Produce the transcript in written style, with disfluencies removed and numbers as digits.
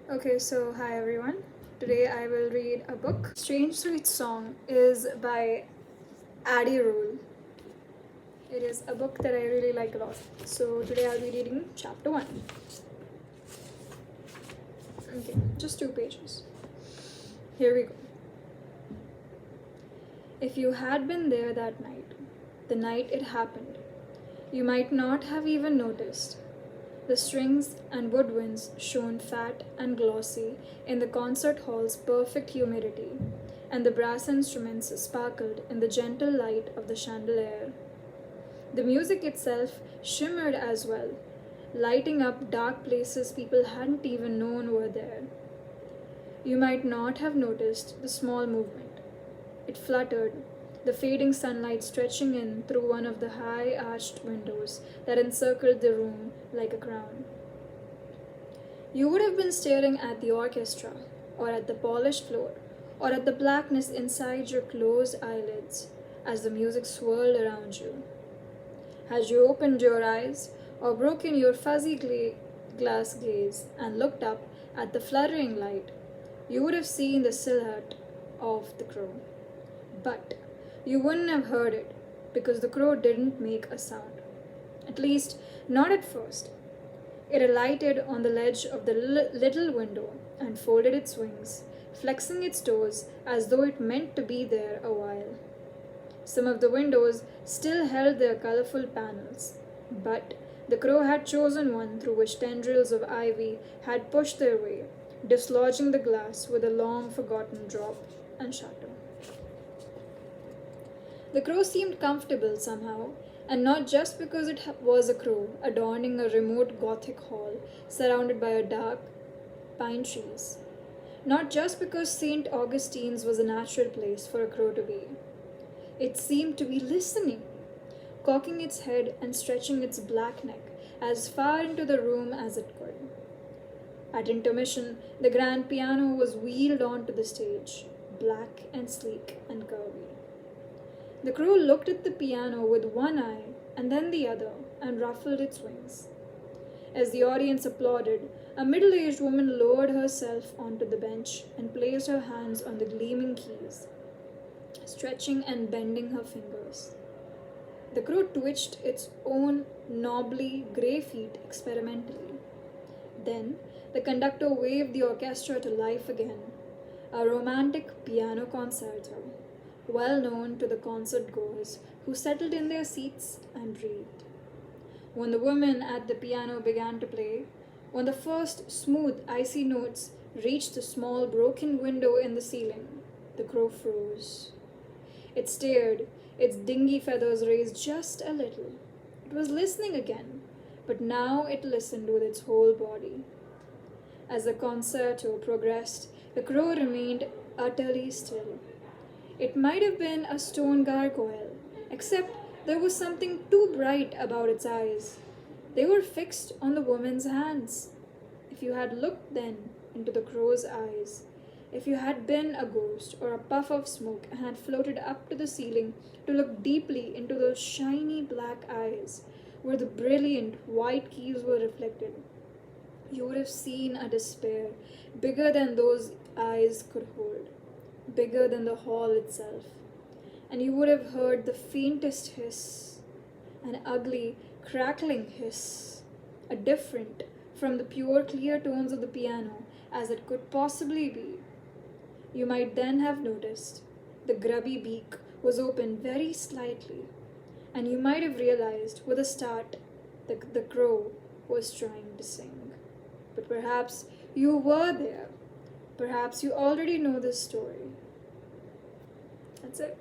Okay, so hi everyone. Today I will read a book. Strange Sweet Song is by Addie Rule. It is a book that I really like a lot. So today I'll be reading chapter 1. Okay, just 2 pages. Here we go. If you had been there that night, the night it happened, you might not have even noticed. The strings and woodwinds shone fat and glossy in the concert hall's perfect humidity, and the brass instruments sparkled in the gentle light of the chandelier. The music itself shimmered as well, lighting up dark places people hadn't even known were there. You might not have noticed the small movement. It fluttered, the fading sunlight stretching in through one of the high arched windows that encircled the room like a crown. You would have been staring at the orchestra, or at the polished floor, or at the blackness inside your closed eyelids as the music swirled around you. Had you opened your eyes, or broken your fuzzy glass gaze, and looked up at the fluttering light, you would have seen the silhouette of the crow. But you wouldn't have heard it, because the crow didn't make a sound. At least, not at first. It alighted on the ledge of the little window and folded its wings, flexing its toes as though it meant to be there a while. Some of the windows still held their colorful panels, but the crow had chosen one through which tendrils of ivy had pushed their way, dislodging the glass with a long forgotten drop and shatter. The crow seemed comfortable somehow, and not just because it was a crow adorning a remote Gothic hall surrounded by dark pine trees. Not just because St. Augustine's was a natural place for a crow to be. It seemed to be listening, cocking its head and stretching its black neck as far into the room as it could. At intermission, the grand piano was wheeled onto the stage, black and sleek and curvy. The crow looked at the piano with one eye and then the other and ruffled its wings. As the audience applauded, a middle-aged woman lowered herself onto the bench and placed her hands on the gleaming keys, stretching and bending her fingers. The crow twitched its own knobbly grey feet experimentally. Then the conductor waved the orchestra to life again, a romantic piano concerto, well known to the concert goers who settled in their seats and breathed. When the woman at the piano began to play, when the first smooth, icy notes reached the small broken window in the ceiling, the crow froze. It stared, its dingy feathers raised just a little. It was listening again, but now it listened with its whole body. As the concerto progressed, the crow remained utterly still. It might have been a stone gargoyle, except there was something too bright about its eyes. They were fixed on the woman's hands. If you had looked then into the crow's eyes, if you had been a ghost or a puff of smoke and had floated up to the ceiling to look deeply into those shiny black eyes where the brilliant white keys were reflected, you would have seen a despair bigger than those eyes could hold, bigger than the hall itself. And you would have heard the faintest hiss, an ugly, crackling hiss, a different from the pure, clear tones of the piano as it could possibly be. You might then have noticed the grubby beak was open very slightly, and you might have realized with a start that the crow was trying to sing. But perhaps you were there. Perhaps you already know this story. That's it.